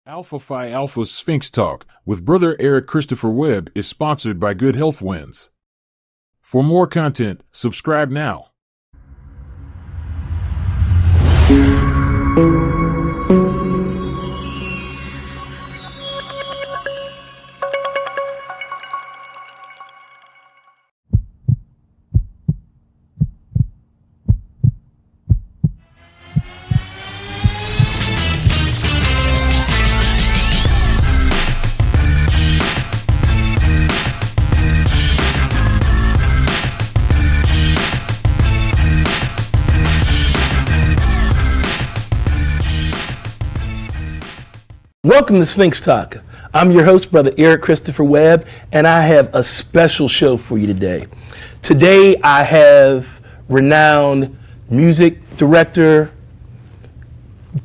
Alpha Phi Alpha's Sphinx Talk with Brother Eric Christopher Webb is sponsored by Good Health Wins. For more content, subscribe now. Welcome to Sphinx Talk. I'm your host, Brother Eric Christopher Webb, and I have a special show for you today. Today I have renowned music director,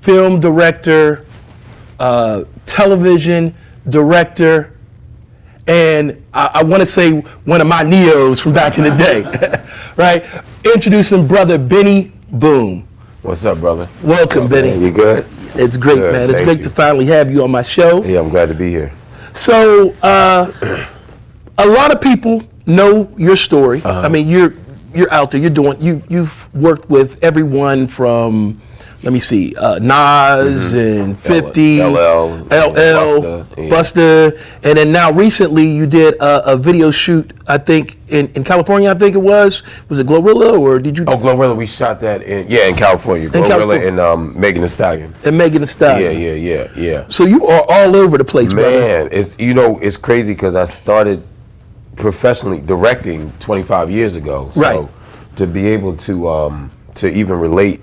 film director, television director, and I want to say one of my neos from back in the day, right? Introducing Brother Benny Boom. What's up, brother? Welcome, Benny. You good? It's great, Good, man. It's thank great you. to finally have you on my show. Yeah, I'm glad to be here. So, a lot of people know your story. I mean, you're out there. You've worked with everyone from, let me see, Nas and 50, LL, Busta, and then now recently you did a video shoot. I think in California. I think it was it Glorilla or did you? Oh, Glorilla, we shot that in California. Glorilla and Megan Thee Stallion. And Megan Thee Stallion. Yeah. So you are all over the place, man. It's crazy because I started professionally directing 25 years ago. So Right. to be able to even relate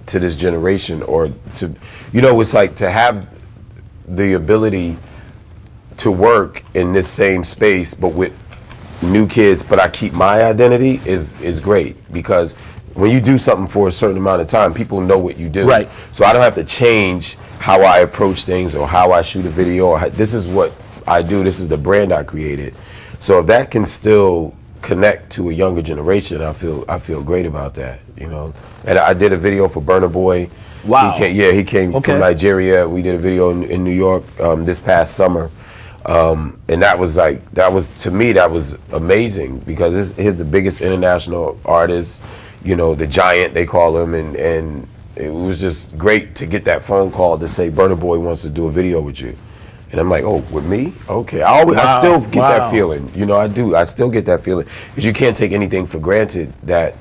to this generation, or to, it's like to have the ability to work in this same space, but with new kids, but I keep my identity is great, because when you do something for a certain amount of time, people know what you do. Right. So I don't have to change how I approach things or how I shoot a video. Or this is what I do. This is the brand I created. So if that can still connect to a younger generation, I feel great about that, And I did a video for Burna Boy. Wow. He came Okay. from Nigeria. We did a video in New York this past summer. And that was to me, that was amazing, because he's the biggest international artist, the giant, they call him. And it was just great to get that phone call to say, Burna Boy wants to do a video with you. And I'm like, oh, with me? Okay. I still get that feeling. I do. I still get that feeling. Because you can't take anything for granted, that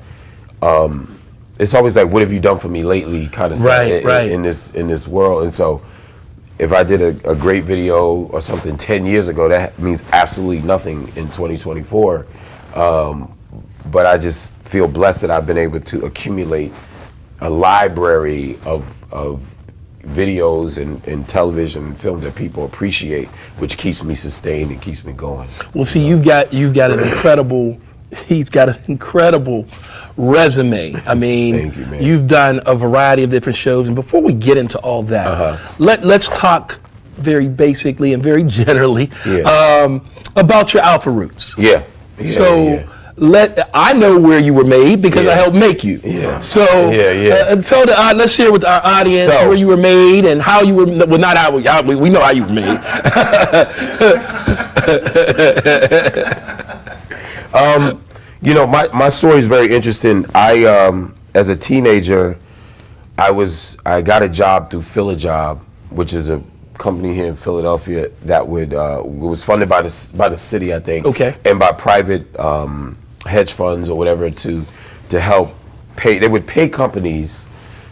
it's always like, what have you done for me lately kind of stuff Right. in this world. And so if I did a great video or something 10 years ago, that means absolutely nothing in 2024. But I just feel blessed that I've been able to accumulate a library of videos and television and films that people appreciate, which keeps me sustained and keeps me going. Well, see, you've got an incredible. He's got an incredible resume. I mean, Thank you, man. You've done a variety of different shows, and before we get into all that, let's talk very basically and very generally about your Alpha roots. Yeah. I know where you were made because I helped make you. Yeah. So Yeah. let's share with our audience where you were made and how you were. Well, not how we know how you were made. My story is very interesting. I as a teenager, I got a job through Philajob, which is a company here in Philadelphia that was funded by the city, I think, Okay. and by private hedge funds or whatever to help pay. They would pay companies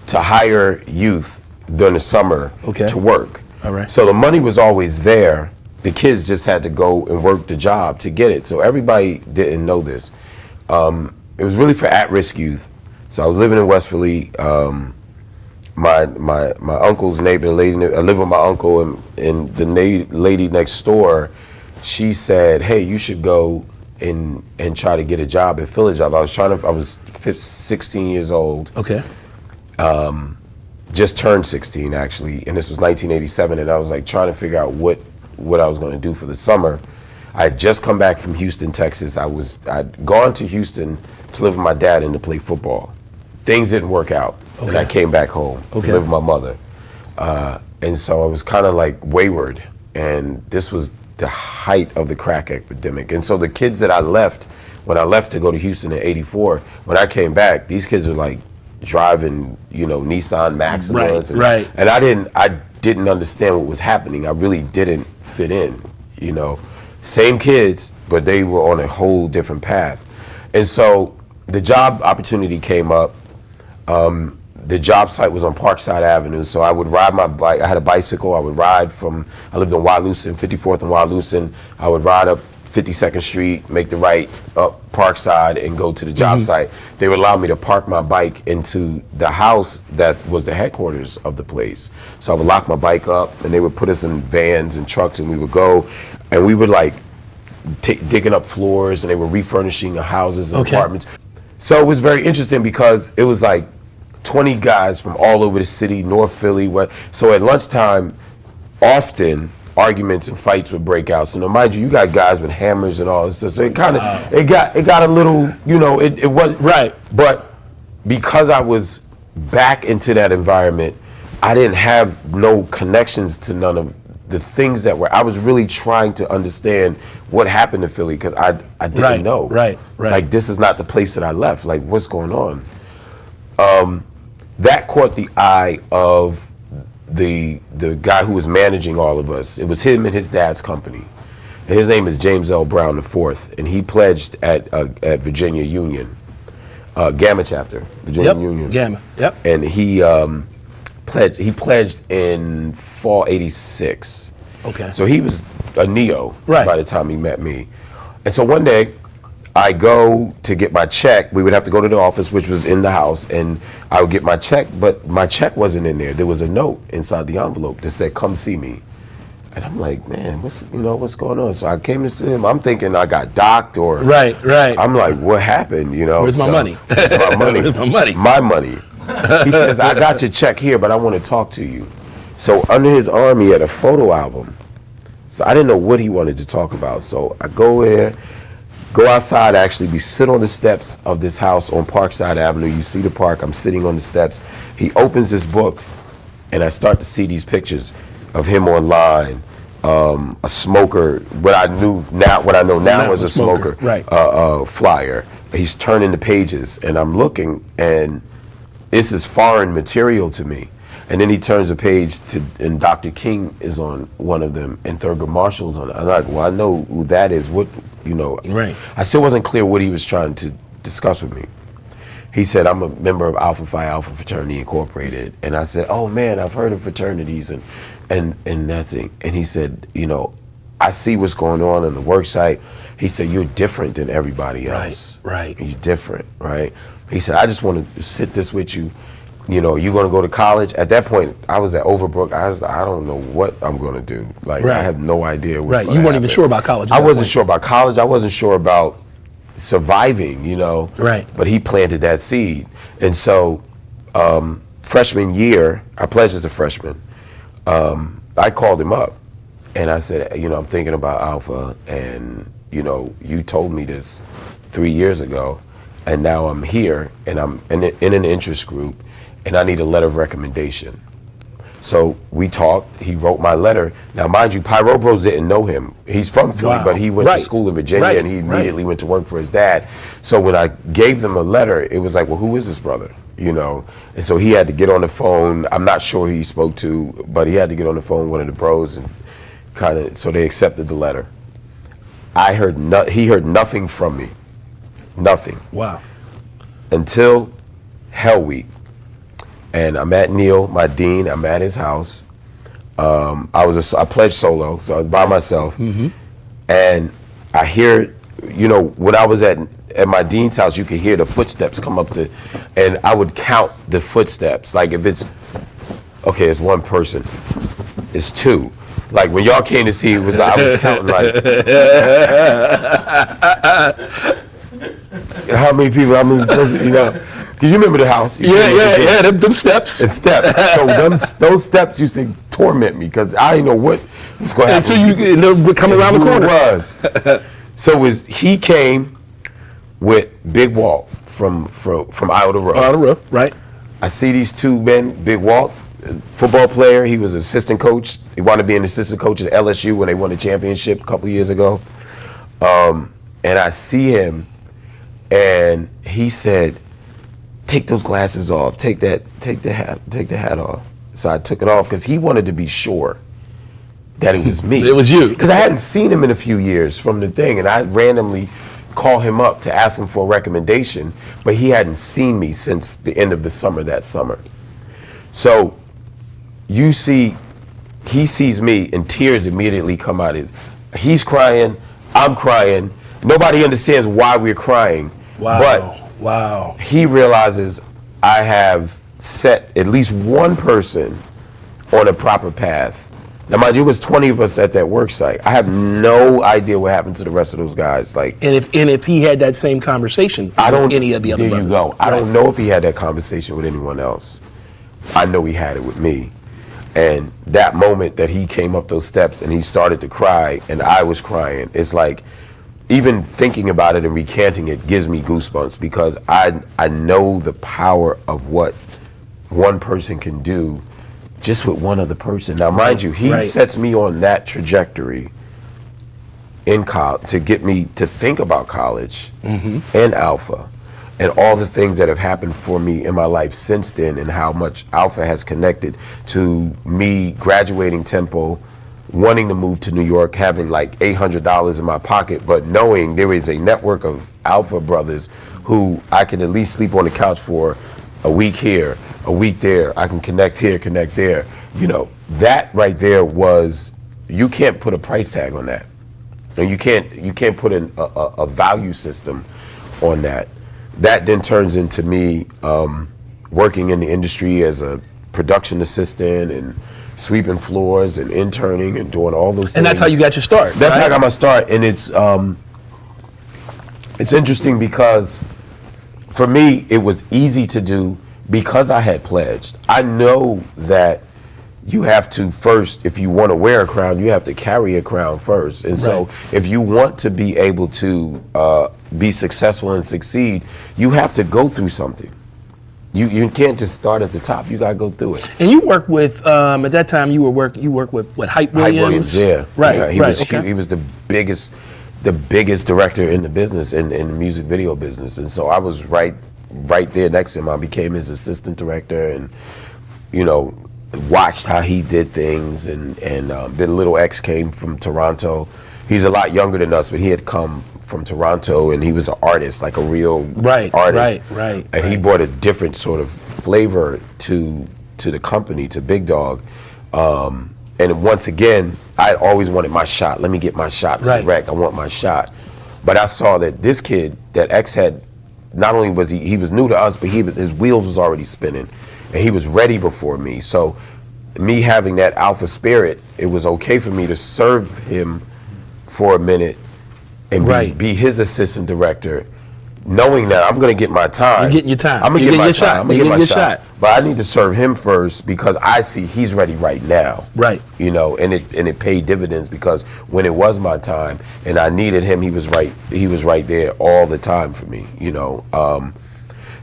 to hire youth during the summer to work. All right. So the money was always there. The kids just had to go and work the job to get it. So everybody didn't know this. It was really for at-risk youth. So I was living in West Philly. My uncle's neighbor, I live with my uncle, and the lady next door, she said, hey, you should go and try to get a job at Philajob. I was 16 years old. Okay. Just turned 16 actually, and this was 1987, and I was like trying to figure out what I was going to do for the summer. I had just come back from Houston, Texas. I'd gone to Houston to live with my dad and to play football. Things didn't work out, and I came back home to live with my mother. And so I was kind of like wayward. And this was the height of the crack epidemic. And so the kids that I left, when I left to go to Houston in '84, when I came back, these kids were like driving, Nissan Maximas. And I didn't understand what was happening. I really didn't fit in, Same kids, but they were on a whole different path. And so the job opportunity came up. The job site was on Parkside Avenue, so I would ride my bike. I had a bicycle. I lived in Wyalusing, 54th and Wyalusing. I would ride up 52nd Street, make the right up Parkside, and go to the job site. They would allow me to park my bike into the house that was the headquarters of the place. So I would lock my bike up, and they would put us in vans and trucks, and we would go, and we would like digging up floors, and they were refurnishing houses and apartments. So it was very interesting because it was like 20 guys from all over the city, North Philly. So at lunchtime, often arguments and fights would break out. So now, mind you got guys with hammers and all this stuff. So it kind of it got a little, it wasn't right. But because I was back into that environment, I didn't have no connections to none of the things that were. I was really trying to understand what happened to Philly because I didn't know. Right. Like, this is not the place that I left. Like, what's going on? That caught the eye of the guy who was managing all of us. It was him and his dad's company. And his name is James L. Brown IV, and he pledged at Virginia Union, Gamma chapter, Virginia Union. Gamma. Yep. And he pledged in fall '86. Okay. So he was a neo by the time he met me. And so one day, I go to get my check. We would have to go to the office, which was in the house, and I would get my check, but my check wasn't in there. There was a note inside the envelope that said, "Come see me." And I'm like, man, what's going on? So I came to see him. I'm thinking I got docked or right. I'm like, what happened? Where's my money? Where's my money? Where's my money? My money. He says, I got your check here, but I want to talk to you. So under his arm, he had a photo album. So I didn't know what he wanted to talk about. So I go outside, actually, we sit on the steps of this house on Parkside Avenue. You see the park, I'm sitting on the steps. He opens this book, and I start to see these pictures of him online, a smoker, what I know now as a smoker, flyer. He's turning the pages, and I'm looking, and this is foreign material to me. And then he turns a page and Dr. King is on one of them, and Thurgood Marshall's on it. I'm like, well, I know who that is. Right. I still wasn't clear what he was trying to discuss with me. He said, I'm a member of Alpha Phi Alpha Fraternity Incorporated. And I said, oh man, I've heard of fraternities and that's it. And he said, I see what's going on the work site. He said, you're different than everybody else. Right. You're different, right? He said, I just want to sit this with you. You're going to go to college. At that point, I was at Overbrook. I don't know what I'm going to do. Like, I have no idea what's going to happen. You weren't even sure about college. I wasn't sure about college. I wasn't sure about surviving, Right. But he planted that seed. And so freshman year, I pledged as a freshman. I called him up and I said, I'm thinking about Alpha, and you told me this 3 years ago, and now I'm here and I'm in an interest group, and I need a letter of recommendation. So we talked, he wrote my letter. Now mind you, Pyro Bros didn't know him. He's from Philly, but he went to school in Virginia, and he immediately went to work for his dad. So when I gave them a letter, it was like, well, who is this brother? And so he had to get on the phone. I'm not sure who he spoke to, but he had to get on the phone with one of the bros, and so they accepted the letter. He heard nothing from me. Nothing. Wow. Until Hell Week. And I'm at Neil, my dean. I'm at his house. I pledged solo, so I was by myself. Mm-hmm. And I hear, when I was at my dean's house, you could hear the footsteps come up and I would count the footsteps. Like if it's one person, it's two. Like when y'all came to see, I was counting like how many people, because you remember the house. Yeah, them steps. It's steps. So those steps used to torment me because I didn't know what was going to happen. Until you come around the corner. It was. So he came with Big Walt from Iota Row. Iota Row, right. I see these two men, Big Walt football player. He was an assistant coach. He wanted to be an assistant coach at LSU when they won the championship a couple years ago. And I see him, and he said, "Take those glasses off. Take the hat off." So I took it off because he wanted to be sure that it was me. It was you. Because I hadn't seen him in a few years from the thing, and I randomly call him up to ask him for a recommendation, but he hadn't seen me since the end of the summer that summer. So he sees me, and tears immediately come out. He's crying, I'm crying. Nobody understands why we're crying. Wow. But he realizes I have set at least one person on a proper path. Now, mind you, it was 20 of us at that work site. I have no idea what happened to the rest of those guys. Like, and if he had that same conversation with any of the other brothers. There you go. I don't know if he had that conversation with anyone else. I know he had it with me. And that moment that he came up those steps and he started to cry and I was crying, it's like, even thinking about it and recanting it gives me goosebumps, because I know the power of what one person can do just with one other person. Now, mind you, he sets me on that trajectory in college to get me to think about college and Alpha and all the things that have happened for me in my life since then, and how much Alpha has connected to me graduating Temple, wanting to move to New York, having like $800 in my pocket, but knowing there is a network of Alpha brothers who I can at least sleep on the couch for a week here, a week there. I can connect here, connect there. You know, that right there was, you can't put a price tag on that. And you can't put a value system on that. That then turns into me working in the industry as a production assistant and sweeping floors and interning and doing all those things. And that's how you got your start. That's how I got my start. And it's interesting because for me, it was easy to do because I had pledged. I know that you have to first, if you want to wear a crown, you have to carry a crown first. And so if you want to be able to be successful and succeed, you have to go through something. You can't just start at the top. You gotta go through it. And you work with at that time you work with what, Hype Williams? Yeah, right. Yeah, he was the biggest director in the business, in the music video business, and so I was right there next to him. I became his assistant director, and watched how he did things, and then Little X came from Toronto. He's a lot younger than us, but he had come from Toronto, and he was an artist, like a real artist. Right. And he brought a different sort of flavor to the company, to Big Dog. And once again, I always wanted my shot. Let me get my shot to the rec. I want my shot. But I saw that this kid, that X had, not only was he was new to us, but his wheels was already spinning, and he was ready before me. So me having that alpha spirit, it was okay for me to serve him for a minute and be his assistant director, knowing that I'm going to get my time. You're getting your time. I'm going to get my time. I'm going to get my shot. But I need to serve him first because I see he's ready right now. Right. And it paid dividends, because when it was my time and I needed him, he was right there all the time for me.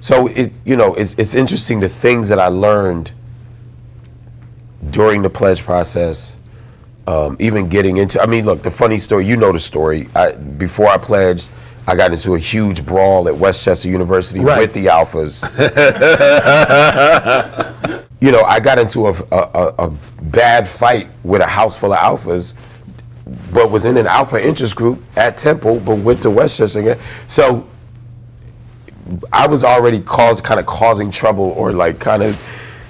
So it's interesting, the things that I learned during the pledge process. Even getting into, look, the funny story, the story. Before I pledged, I got into a huge brawl at Westchester University with the Alphas. I got into a bad fight with a house full of Alphas, but was in an Alpha interest group at Temple, but went to Westchester again. So I was already causing trouble, or like kind of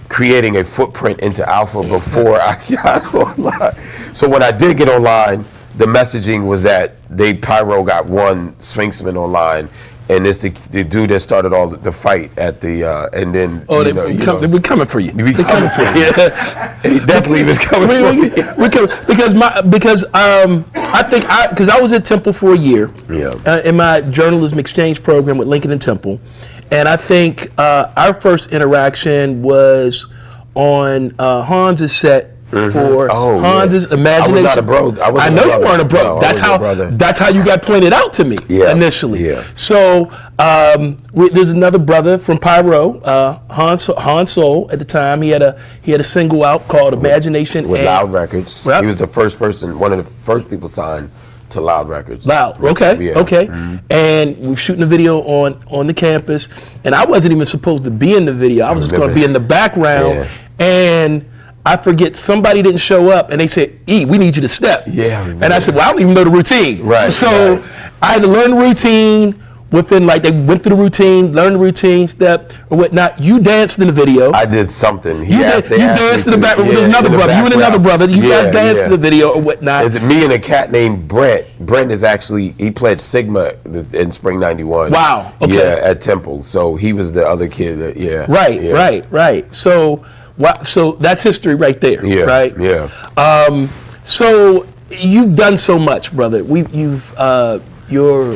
creating a footprint into Alpha before I got online. So when I did get online, the messaging was that Pyro got one Sphinxman online, and it's the dude that started all the fight at the and then they're coming for you. They're coming for you. He definitely was coming for you. Because I was at Temple for a year in my journalism exchange program with Lincoln and Temple. And I think our first interaction was on Hans's set for Oh, Hans's yeah. imagination. I was not a bro. I know you weren't a bro. No, I that's was a how. brother. That's how you got pointed out to me initially. Yeah. So there's another brother from Pyro, Han Soul. At the time, he had a single out called Imagination with and Loud Records. Yep. He was the first person, one of the first people signed to Loud Records. Loud, okay, Yeah. okay. And we're shooting a video on the campus, and I wasn't even supposed to be in the video. I was just going to be in the background, Yeah. and I forget somebody didn't show up, and they said, "E, we need you to step." Yeah, and I said, "Well, I don't even know the routine." Right, So right. I had to learn the routine. Within they went through the routine, learned the routine, step or whatnot. You danced in the video. I did something. You danced in the background. There was another brother. You and another brother. You guys danced in the video or whatnot. It's me and a cat named Brent. Brent is actually, he pledged Sigma in spring '91. Wow. Okay. Yeah, at Temple. So he was the other kid. Right. So that's history right there. Yeah. Right. Yeah. So you've done so much, brother. Your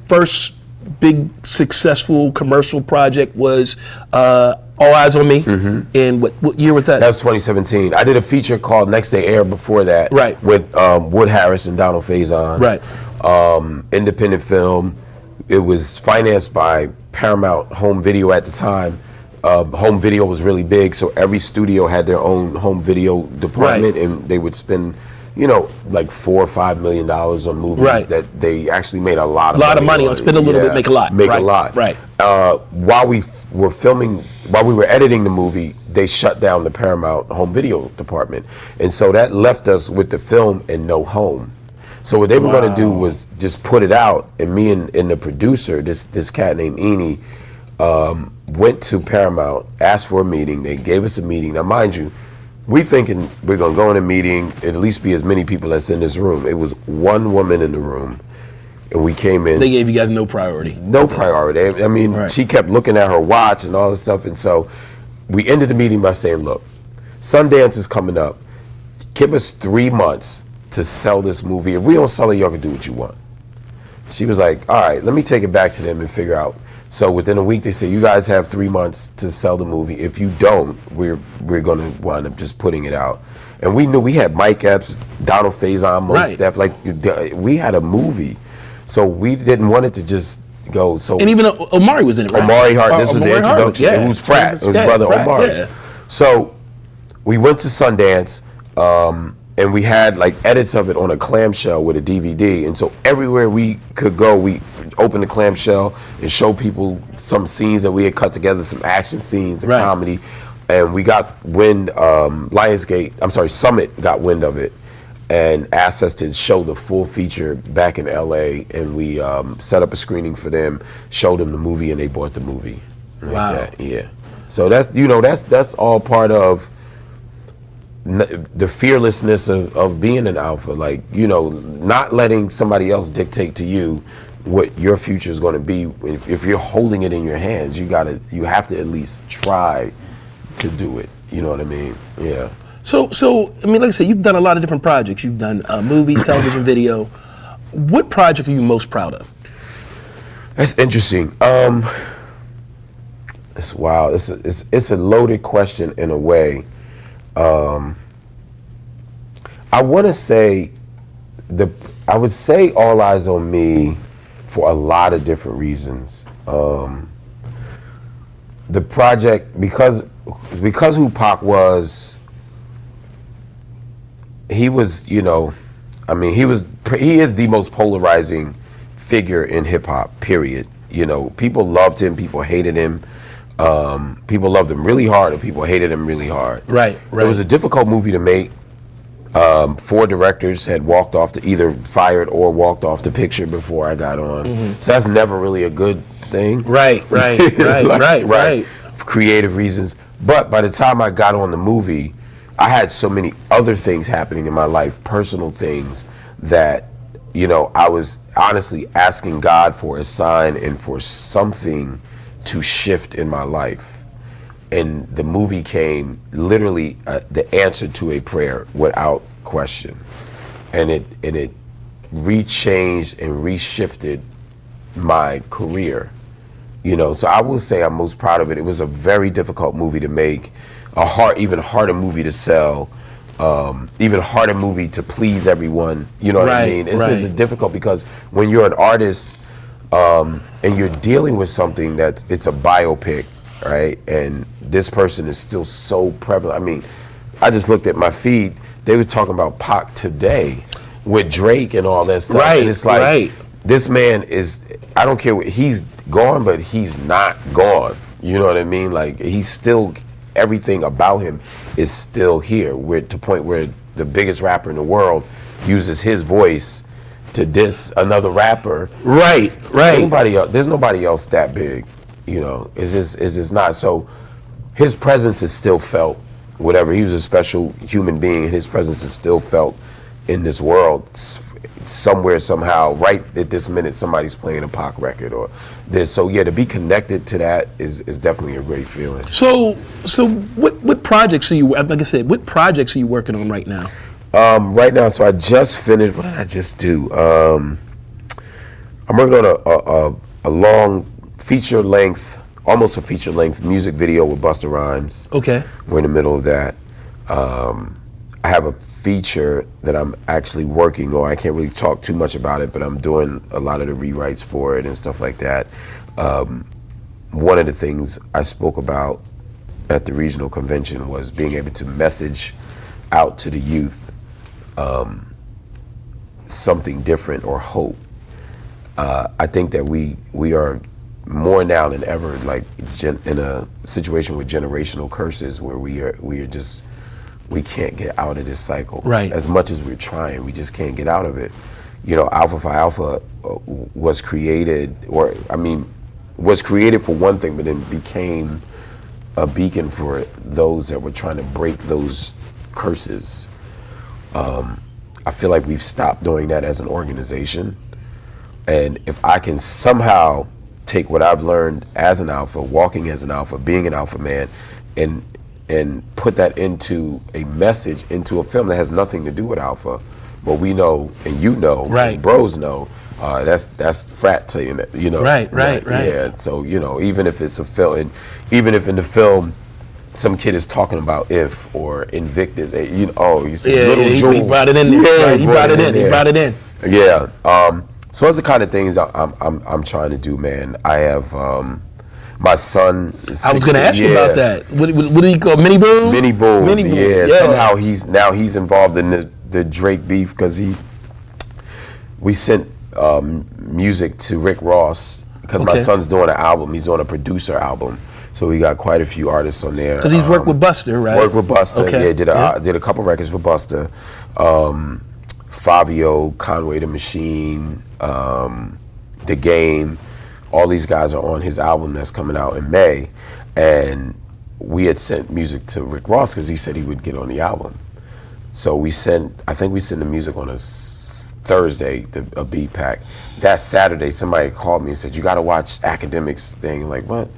first big successful commercial project was All Eyez on Me. And what year was that? That was 2017. I did a feature called Next Day Air before that. Right. With Wood Harris and Donald Faison. Right. Independent film. It was financed by Paramount Home Video at the time. Home video was really big, so every studio had their own home video department, Right. and they would spend, like $4 or $5 million on movies Right. that they actually made a lot of money on. Spend a little bit, make a lot. Make Right, a lot. right. While we were filming, while we were editing the movie, they shut down the Paramount home video department, and so that left us with the film and no home. So what they were going to do was just put it out, and me and the producer, this cat named Eni, went to Paramount, asked for a meeting. They gave us a meeting. Now, mind you, we thinking we're going to go in a meeting, at least be as many people that's in this room. It was one woman in the room, and we came in. They gave you guys no priority. No priority. I mean, Right. she kept looking at her watch and all this stuff, and so we ended the meeting by saying, look, Sundance is coming up. Give us 3 months to sell this movie. If we don't sell it, y'all can do what you want. She was like, all right, let me take it back to them and figure out. So within a week, they said, you guys have 3 months to sell the movie. If you don't, we're going to wind up just putting it out. And we knew we had Mike Epps, Donald Faison, Mos Right. Def, like we had a movie. So we didn't want it to just go. So And even Omari was in it, right? Omari Hart, this was the Omari Hart, introduction. yeah. Who's Frat, his Yeah, brother Frat, Omari. yeah. So we went to Sundance, and we had like edits of it on a clamshell with a DVD. And so everywhere we could go, we opened the clamshell and show people some scenes that we had cut together, some action scenes and Right. comedy. And we got wind, Summit got wind of it and asked us to show the full feature back in LA. And we set up a screening for them, showed them the movie, and they bought the movie. Like Wow. that. Yeah. So that's all part of the fearlessness of being an alpha, like, not letting somebody else dictate to you what your future is going to be. If you're holding it in your hands, you have to at least try to do it. You know what I mean? Yeah. So I mean, like I said, you've done a lot of different projects. You've done movies, television, video. What project are you most proud of? That's interesting. It's wow. It's a loaded question in a way. I want to say I would say All Eyez on Me for a lot of different reasons. The project, because who Pac was, he was, he is the most polarizing figure in hip hop, period. People loved him, people hated him. People loved him really hard and people hated him really hard. Right. It was a difficult movie to make. 4 directors had walked off either fired or walked off the picture before I got on. Mm-hmm. So that's never really a good thing. Right. Right. For creative reasons. But by the time I got on the movie, I had so many other things happening in my life, personal things, that, I was honestly asking God for a sign and for something to shift in my life. And the movie came literally the answer to a prayer without question. And it rechanged and reshifted my career. So I will say I'm most proud of it. It was a very difficult movie to make, even harder movie to sell. even harder movie to please everyone. You know what I Right, mean? It's right. just difficult because when you're an artist and you're dealing with something it's a biopic, right? And this person is still so prevalent. I mean, I just looked at my feed. They were talking about Pac today with Drake and all that stuff. Right, and it's like, right. this man is, I don't care, he's gone, but he's not gone. You know what I mean? Like, he's still, everything about him is still here. We're to the point where the biggest rapper in the world uses his voice to diss another rapper. Right. Anybody else, there's nobody else that big. You know, it's just not. So his presence is still felt. Whatever, he was a special human being, and his presence is still felt in this world somewhere, somehow. Right at this minute, somebody's playing a Pac record or this. So yeah, to be connected to that is definitely a great feeling. So what projects are you, like I said, what projects are you working on right now? Right now, so I just finished. What did I just do? I'm working on a long feature-length, almost a feature-length music video with Busta Rhymes. Okay. We're in the middle of that. I have a feature that I'm actually working on. I can't really talk too much about it, but I'm doing a lot of the rewrites for it and stuff like that. One of the things I spoke about at the regional convention was being able to message out to the youth something different or hope. I think that we are more now than ever, like in a situation with generational curses where we can't get out of this cycle. Right. As much as we're trying, we just can't get out of it. You know, Alpha Phi Alpha was created for one thing, but then became a beacon for those that were trying to break those curses. I feel like we've stopped doing that as an organization. And if I can somehow take what I've learned as an alpha, walking as an alpha, being an alpha man, and put that into a message, into a film that has nothing to do with alpha, but we know, and you know, Right. and bros know, that's frat saying that, you know. Right. Yeah, so, you know, even if it's a film, and even if in the film, some kid is talking about If or Invictus, you know, you see Little Jewel. He brought it in there. Yeah, Right, he brought it in. Yeah. So that's the kind of things I'm trying to do, man. I have my son. I was going to ask you about that. What do you call Mini Boom? Mini Boom. Mini Boom. Yeah. Somehow he's involved in the Drake beef because we sent music to Rick Ross because my Okay. son's doing an album. He's doing a producer album. So we got quite a few artists on there. Because he's worked with Buster, right? Worked with Buster. Okay. Yeah, did a couple records with Buster. Fabio, Conway the Machine, The Game. All these guys are on his album that's coming out in May. And we had sent music to Rick Ross because he said he would get on the album. So I think we sent the music on a Thursday, a beat pack. That Saturday, somebody called me and said, "You got to watch Academics thing." I'm like, what?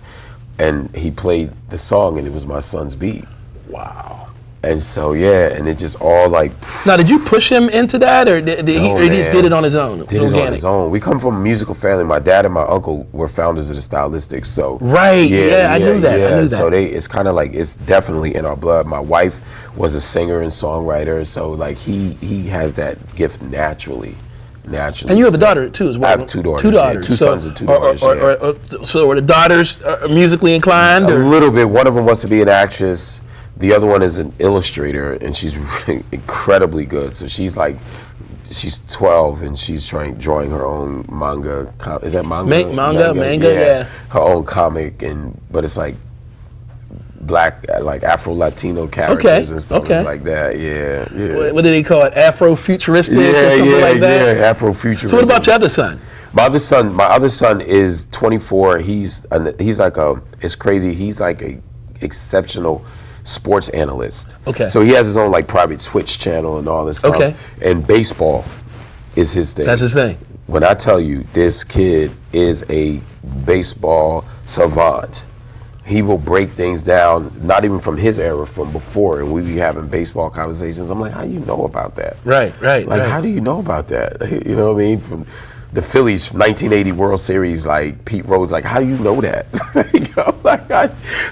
And he played the song, and it was my son's beat. Wow. And so, yeah, and it just all like... Now, did you push him into that, or did he just did it on his own? Did it on his own. We come from a musical family. My dad and my uncle were founders of the Stylistics, so... Right, I knew that. So it's kind of like, it's definitely in our blood. My wife was a singer and songwriter, so like he has that gift naturally. And you have a daughter too, as well. I have two daughters. 2 daughters. Two sons and 2 daughters. So are the daughters musically inclined? A little bit. One of them wants to be an actress. The other one is an illustrator, and she's really incredibly good. So she's 12, and she's drawing her own manga. Is that manga? Manga, yeah. Her own comic, but it's like black, like Afro-Latino characters and stuff like that. Yeah. What do they call it? Afro-futuristic or something like that? Yeah, Afro-futuristic. So what about your other son? My other son is 24. He's like it's crazy. He's like a exceptional sports analyst. Okay. So he has his own like private Twitch channel and all this stuff. Okay. And baseball is his thing. That's his thing. When I tell you, this kid is a baseball savant. He will break things down, not even from his era, from before, and we be having baseball conversations. I'm like, how do you know about that? Right. Like, how do you know about that? You know what I mean? the Phillies 1980 World Series, like Pete Rose, like, how do you know that?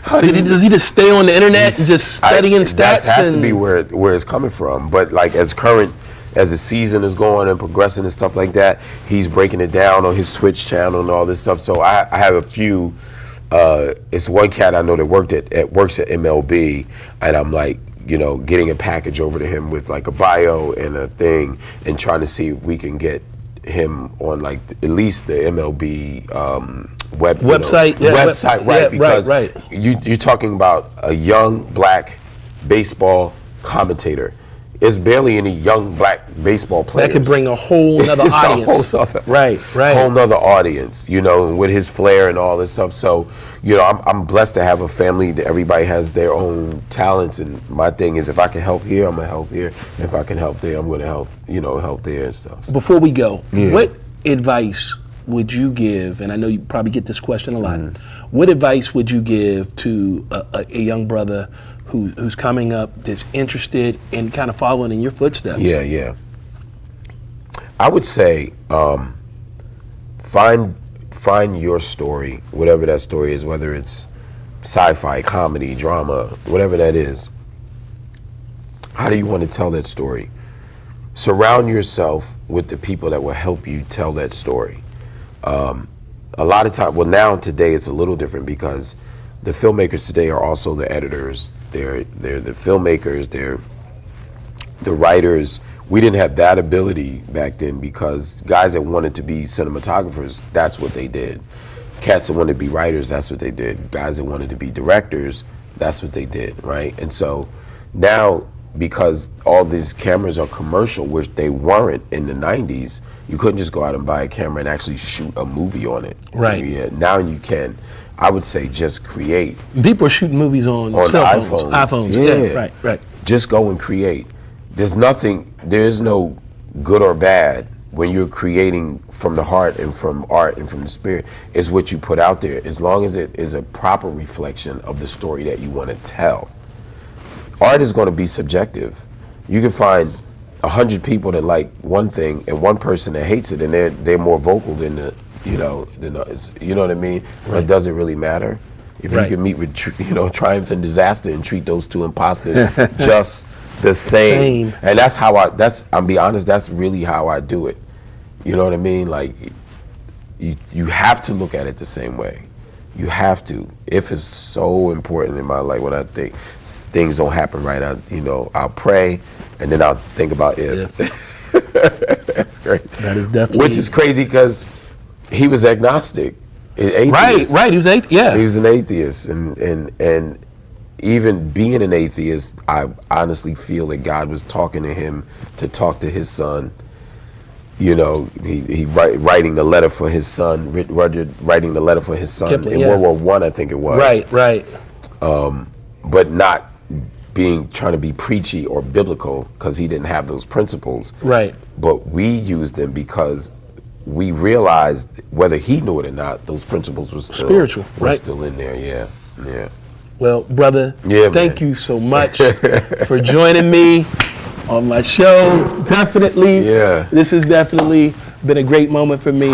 How do you, Does he just stay on the internet and just studying stats? That has to be where it's coming from. But like as the season is going and progressing and stuff like that, he's breaking it down on his Twitch channel and all this stuff. So I have a few. It's one cat I know that works at MLB, and I'm like, getting a package over to him with like a bio and a thing, and trying to see if we can get him on like at least the MLB website. Website, right? Yeah, because right. you're talking about a young black baseball commentator. There's barely any young black baseball players. That could bring a whole nother audience. Right. Whole nother audience, with his flair and all this stuff. So, I'm blessed to have a family that everybody has their own talents. And my thing is, if I can help here, I'm going to help here. If I can help there, I'm going to help, help there and stuff. Before we go, what advice would you give, and I know you probably get this question a lot, what advice would you give to a young brother who's coming up, that's interested in kind of following in your footsteps? Yeah. I would say find your story, whatever that story is, whether it's sci-fi, comedy, drama, whatever that is. How do you want to tell that story? Surround yourself with the people that will help you tell that story. A lot of time, today it's a little different because the filmmakers today are also the editors. They're the filmmakers, they're the writers. We didn't have that ability back then because guys that wanted to be cinematographers, that's what they did. Cats that wanted to be writers, that's what they did. Guys that wanted to be directors, that's what they did, right? And so now, because all these cameras are commercial, which they weren't in the 90s, you couldn't just go out and buy a camera and actually shoot a movie on it. Right. Yeah, now you can. I would say just create. People are shooting movies on cell phones. iPhones. Yeah, right. Just go and create. There's no good or bad when you're creating from the heart and from art and from the spirit. It's what you put out there, as long as it is a proper reflection of the story that you want to tell. Art is going to be subjective. You can find 100 people that like one thing and one person that hates it, and they're more vocal than the you know what I mean? Right. But does it really matter? If you can meet with triumph and disaster and treat those two imposters just the same. And I'm be honest, that's really how I do it. You know what I mean? Like you have to look at it the same way. You have to. If it's so important in my life, when I think things don't happen right, I'll pray and then I'll think about if. That's great. That is definitely. Which is crazy because he was agnostic, atheist. Right. He was atheist. Yeah. He was an atheist, and even being an atheist, I honestly feel that God was talking to him to talk to his son. He writing the letter for his son, writing the letter for his son Kipling, in World War I, I think it was. Right. But not trying to be preachy or biblical because he didn't have those principles. Right. But we used them because we realized, whether he knew it or not, those principles were still spiritual, right? Still in there, yeah. Well, brother, thank you so much for joining me on my show. Definitely, this has definitely been a great moment for me.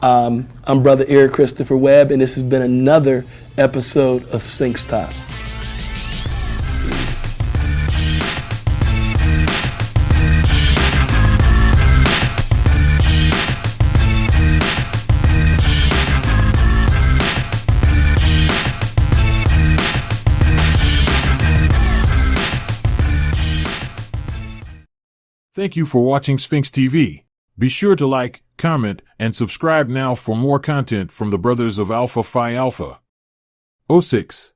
I'm Brother Eric Christopher Webb, and this has been another episode of Sphinx Talk. Thank you for watching Sphinx TV. Be sure to like, comment, and subscribe now for more content from the brothers of Alpha Phi Alpha. 06.